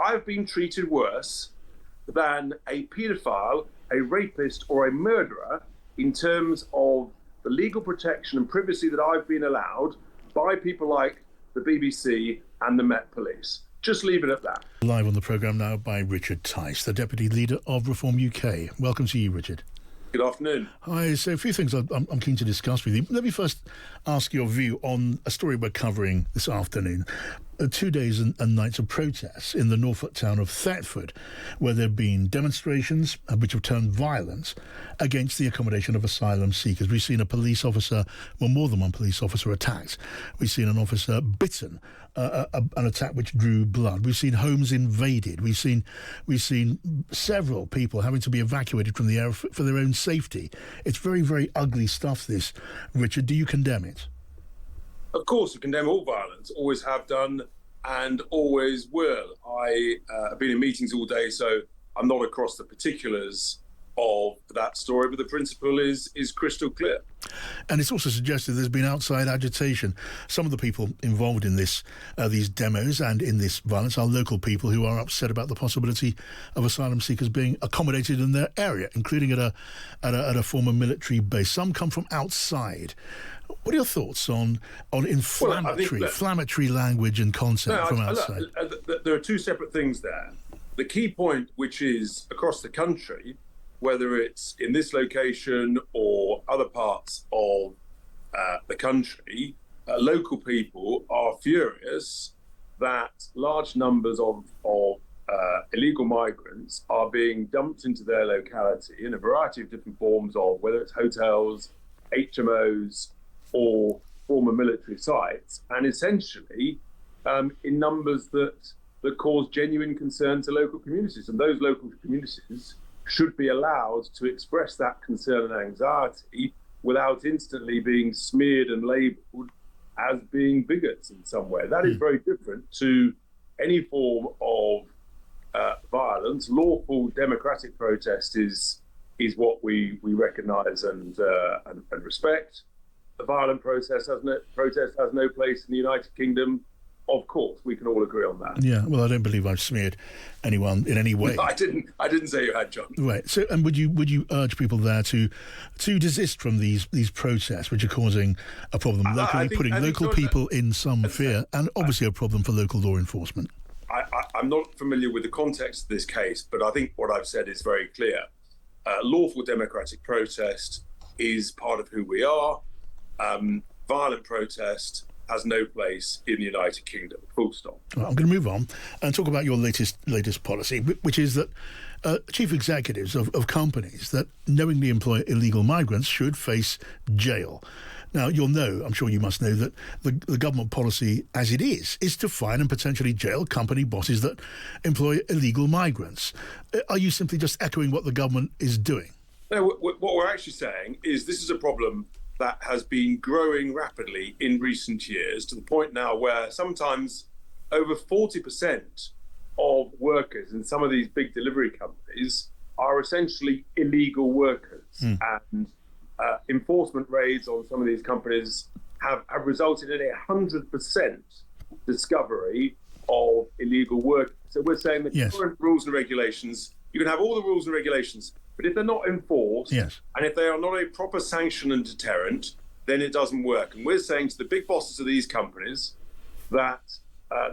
I've been treated worse than a paedophile, a rapist, or a murderer in terms of the legal protection and privacy that I've been allowed by people like the BBC and the Met Police. Just leave it at that. Live on the programme now by Richard Tice, the Deputy Leader of Reform UK. Welcome to you, Richard. Good afternoon. Hi. So a few things I'm keen to discuss with you. Let me first ask your view on a story we're covering this afternoon. 2 days and nights of protests in the Norfolk town of Thetford, where there have been demonstrations which have turned violent against the accommodation of asylum seekers. We've seen a police officer, well, more than one police officer attacked. We've seen an officer bitten, an attack which drew blood. We've seen homes invaded. We've seen several people having to be evacuated from the area for their own safety. It's very, very ugly stuff, this. Richard, do you condemn it? Of course, we condemn all violence, always have done and always will. I have been in meetings all day, so I'm not across the particulars of that story, but the principle is crystal clear. And it's also suggested there's been outside agitation. Some of the people involved in this, these demos and in this violence are local people who are upset about the possibility of asylum seekers being accommodated in their area, including at a former military base. Some come from outside. What are your thoughts on inflammatory language and content from outside? There are two separate things there. The key point, which is across the country, whether it's in this location or other parts of the country, local people are furious that large numbers of illegal migrants are being dumped into their locality in a variety of different forms of, whether it's hotels, HMOs, or former military sites, and essentially in numbers that cause genuine concern to local communities. And those local communities should be allowed to express that concern and anxiety without instantly being smeared and labelled as being bigots in some way. That is very different to any form of violence. Lawful democratic protest is what we recognise and respect. The violent protest has no place in the United Kingdom. Of course, we can all agree on that. Yeah, well, I don't believe I've smeared anyone in any way. No, I didn't say you had, John. Right. So, and would you urge people there to desist from these protests, which are causing a problem locally, putting local people in some fear, and obviously a problem for local law enforcement? I'm not familiar with the context of this case, but I think what I've said is very clear. Lawful democratic protest is part of who we are. Violent protest has no place in the United Kingdom. Full stop. Well, I'm going to move on and talk about your latest policy, which is that chief executives of companies that knowingly employ illegal migrants should face jail. Now, I'm sure you must know that the government policy as it is to fine and potentially jail company bosses that employ illegal migrants. Are you simply just echoing what the government is doing? No, what we're actually saying is this is a problem that has been growing rapidly in recent years, to the point now where sometimes over 40% of workers in some of these big delivery companies are essentially illegal workers. And enforcement raids on some of these companies have resulted in 100% discovery of illegal work. So we're saying that current rules and regulations, you can have all the rules and regulations, but if they're not enforced, and if they are not a proper sanction and deterrent, then it doesn't work. And we're saying to the big bosses of these companies that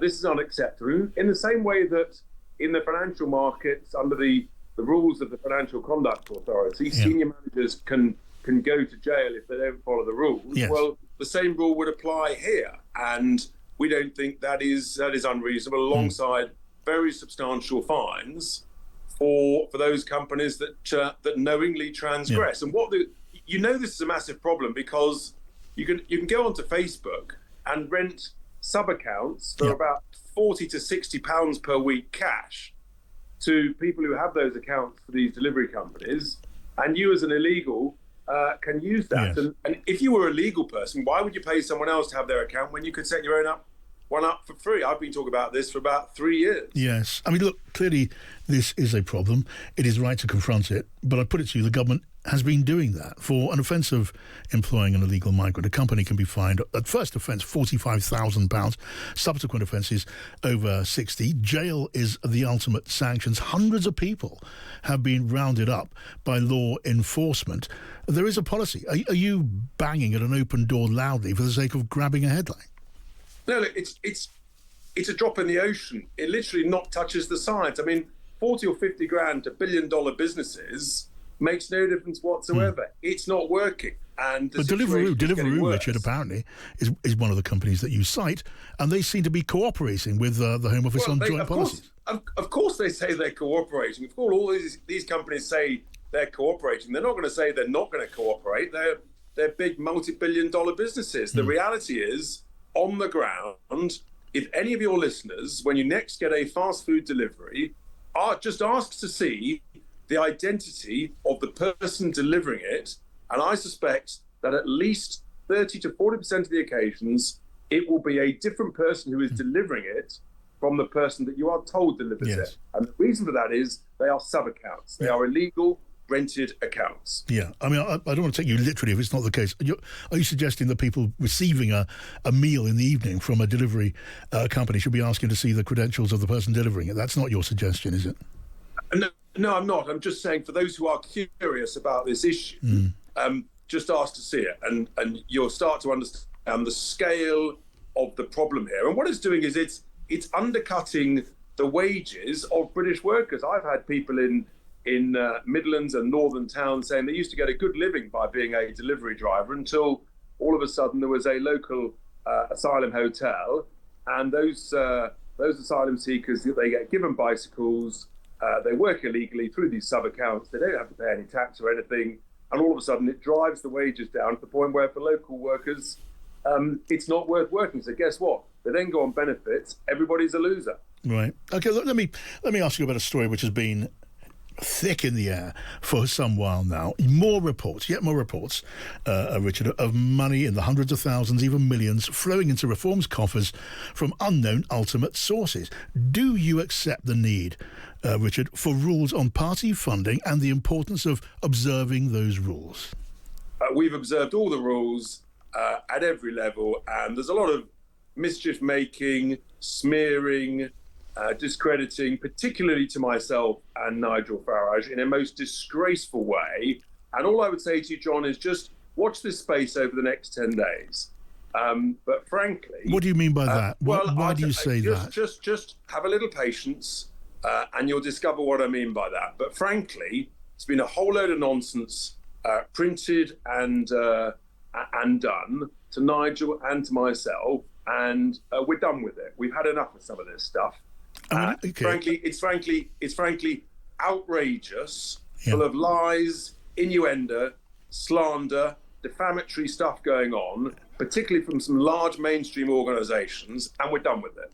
this is unacceptable. In the same way that in the financial markets, under the rules of the Financial Conduct Authority, senior managers can go to jail if they don't follow the rules. Well, the same rule would apply here. And we don't think that is unreasonable, alongside very substantial fines for those companies that knowingly transgress. And this is a massive problem, because you can go onto Facebook and rent sub-accounts for about £40 to £60 per week cash to people who have those accounts for these delivery companies, and you as an illegal can use that. And if you were a legal person, why would you pay someone else to have their account when you could set your own up one up for free. I've been talking about this for about 3 years. Yes. I mean, look, clearly this is a problem. It is right to confront it. But I put it to you, the government has been doing that. For an offence of employing an illegal migrant, a company can be fined, at first offence, £45,000. Subsequent offences, over 60. Jail is the ultimate sanctions. Hundreds of people have been rounded up by law enforcement. There is a policy. Are you banging at an open door loudly for the sake of grabbing a headline? No, look, it's a drop in the ocean. It literally not touches the sides. I mean, 40 or 50 grand to billion-dollar businesses makes no difference whatsoever. It's not working. And but Deliveroo, Richard, apparently, is one of the companies that you cite, and they seem to be cooperating with the Home Office on joint policies. Of course they say they're cooperating. Of course all these companies say they're cooperating. They're not going to say they're not going to cooperate. They're big multi-billion-dollar businesses. The reality is, on the ground, if any of your listeners, when you next get a fast food delivery, just ask to see the identity of the person delivering it, and I suspect that at least 30 to 40% of the occasions, it will be a different person who is delivering it from the person that you are told delivers it. And the reason for that is they are sub-accounts. They are illegal rented accounts. Yeah, I mean, I don't want to take you literally if it's not the case. Are you suggesting that people receiving a meal in the evening from a delivery company should be asking to see the credentials of the person delivering it? That's not your suggestion, is it? No, I'm not. I'm just saying for those who are curious about this issue, just ask to see it, and you'll start to understand the scale of the problem here. And what it's doing is it's undercutting the wages of British workers. I've had people in Midlands and northern towns saying they used to get a good living by being a delivery driver until all of a sudden there was a local asylum hotel, and those asylum seekers, they get given bicycles, they work illegally through these sub-accounts, they don't have to pay any tax or anything, and all of a sudden it drives the wages down to the point where for local workers it's not worth working. So guess what? They then go on benefits. Everybody's a loser. Right. Okay, look, let me ask you about a story which has been thick in the air for some while now. Yet more reports, Richard, of money in the hundreds of thousands, even millions, flowing into Reform's coffers from unknown ultimate sources. Do you accept the need, Richard, for rules on party funding and the importance of observing those rules? We've observed all the rules at every level, and there's a lot of mischief-making, smearing, discrediting, particularly to myself and Nigel Farage, in a most disgraceful way. And all I would say to you, John, is just watch this space over the next 10 days. But frankly... What do you mean by that? Why do you say that? Just have a little patience and you'll discover what I mean by that. But frankly, it's been a whole load of nonsense printed and done to Nigel and to myself, and we're done with it. We've had enough of some of this stuff. Frankly, it's frankly outrageous, full of lies, innuendo, slander, defamatory stuff going on, particularly from some large mainstream organisations, and we're done with it.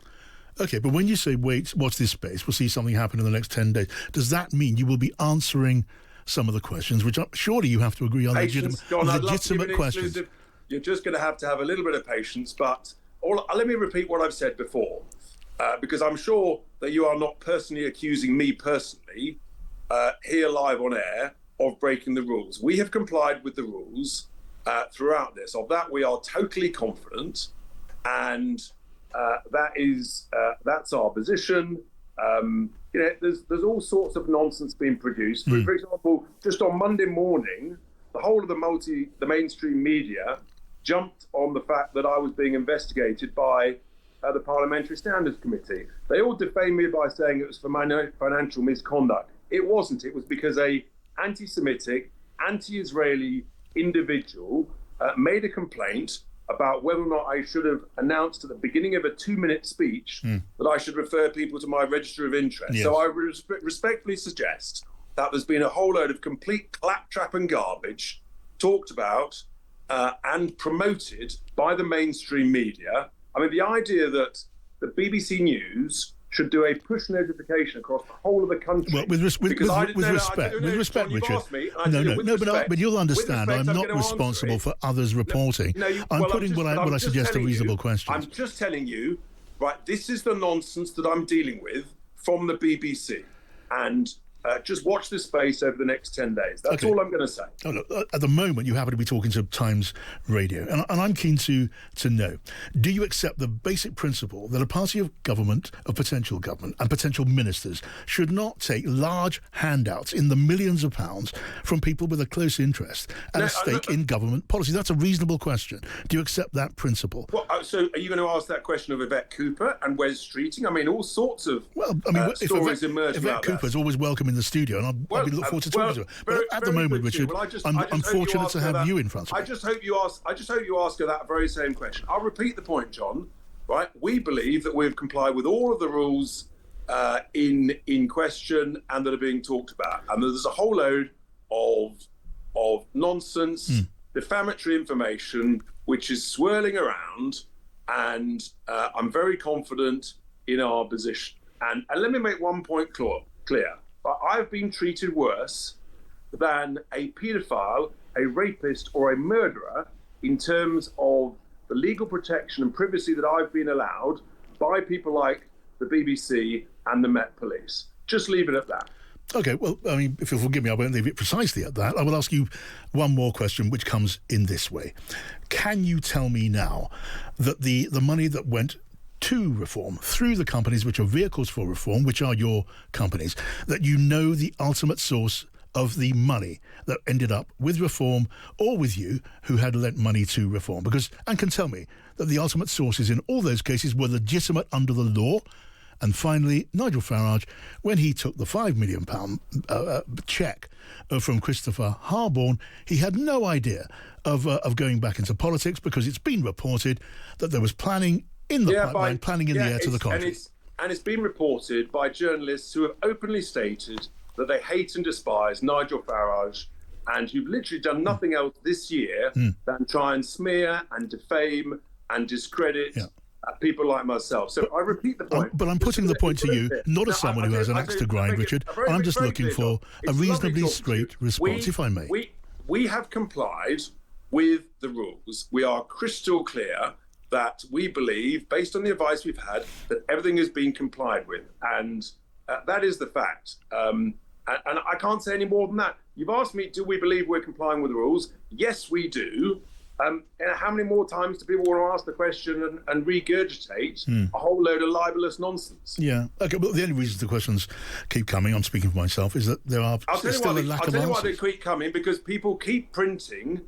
Okay, but when you say, wait, watch this space, we'll see something happen in the next 10 days, does that mean you will be answering some of the questions, which surely you have to agree are legitimate questions? You're just going to have a little bit of patience, but let me repeat what I've said before. Because I'm sure that you are not personally accusing me personally here live on air of breaking the rules. We have complied with the rules throughout this. Of that, we are totally confident, and that's our position. There's all sorts of nonsense being produced. For example, just on Monday morning, the whole of the mainstream media jumped on the fact that I was being investigated by the Parliamentary Standards Committee. They all defamed me by saying it was for financial misconduct. It wasn't. It was because a anti-Semitic, anti-Israeli individual made a complaint about whether or not I should have announced at the beginning of a 2-minute speech that I should refer people to my register of interest. Yes. So I respectfully suggest that there's been a whole load of complete claptrap and garbage talked about and promoted by the mainstream media. I mean, the idea that the BBC News should do a push notification across the whole of the country. Well, with respect, Richard. But you'll understand, I'm not responsible for others reporting. I'm putting what I suggest a reasonable question. I'm just telling you right, this is the nonsense that I'm dealing with from the BBC. And just watch this space over the next 10 days. That's all I'm going to say. Oh, look, at the moment, you happen to be talking to Times Radio, and I'm keen to know, do you accept the basic principle that a party of government, of potential government, and potential ministers should not take large handouts in the millions of pounds from people with a close interest and a stake in government policy? That's a reasonable question. Do you accept that principle? Well, so are you going to ask that question of Yvette Cooper and Wes Streeting? I mean, all sorts of stories emerge about Yvette Cooper's always welcome in the studio, and I'll be looking forward to talking to her. But at the moment, Richard, I'm fortunate to have you in front of me. I just hope you ask her that very same question. I'll repeat the point, John. Right? We believe that we've complied with all of the rules in question and that are being talked about, and there's a whole load of nonsense, defamatory information which is swirling around, and I'm very confident in our position. And let me make one point clear. I've been treated worse than a paedophile, a rapist, or a murderer in terms of the legal protection and privacy that I've been allowed by people like the BBC and the Met Police. Just leave it at that. OK, well, I mean, if you'll forgive me, I won't leave it precisely at that. I will ask you one more question, which comes in this way. Can you tell me now that the money that went to reform through the companies which are vehicles for reform, which are your companies, that you know the ultimate source of the money that ended up with reform or with you who had lent money to reform? And can tell me that the ultimate sources in all those cases were legitimate under the law. And finally, Nigel Farage, when he took the £5 million cheque from Christopher Harborne, he had no idea of going back into politics, because it's been reported that there was planning in the pipeline, planning in the air to the contrary. And it's been reported by journalists who have openly stated that they hate and despise Nigel Farage, and who've literally done nothing else this year than try and smear and defame and discredit people like myself. So I repeat the point. But I'm putting the point to you, not as someone who has an axe to grind, Richard. I'm just looking for a reasonably straight response, if I may. We have complied with the rules. We are crystal clear that we believe, based on the advice we've had, that everything has been complied with. And that is the fact. And I can't say any more than that. You've asked me, do we believe we're complying with the rules? Yes, we do. And how many more times do people want to ask the question and regurgitate a whole load of libelous nonsense? Yeah. OK, but the only reason the questions keep coming, I'm speaking for myself, is that still a lack of answers. I'll tell you why they keep coming, because people keep printing,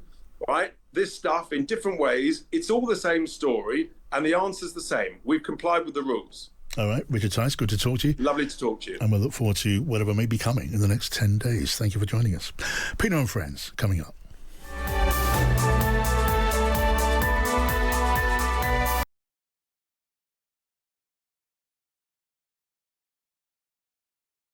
right, this stuff in different ways. It's all the same story, and the answer's the same. We've complied with the rules. All right, Richard Tice, good to talk to you. Lovely to talk to you. And we'll look forward to whatever may be coming in the next 10 days. Thank you for joining us. Pienaar and Friends, coming up.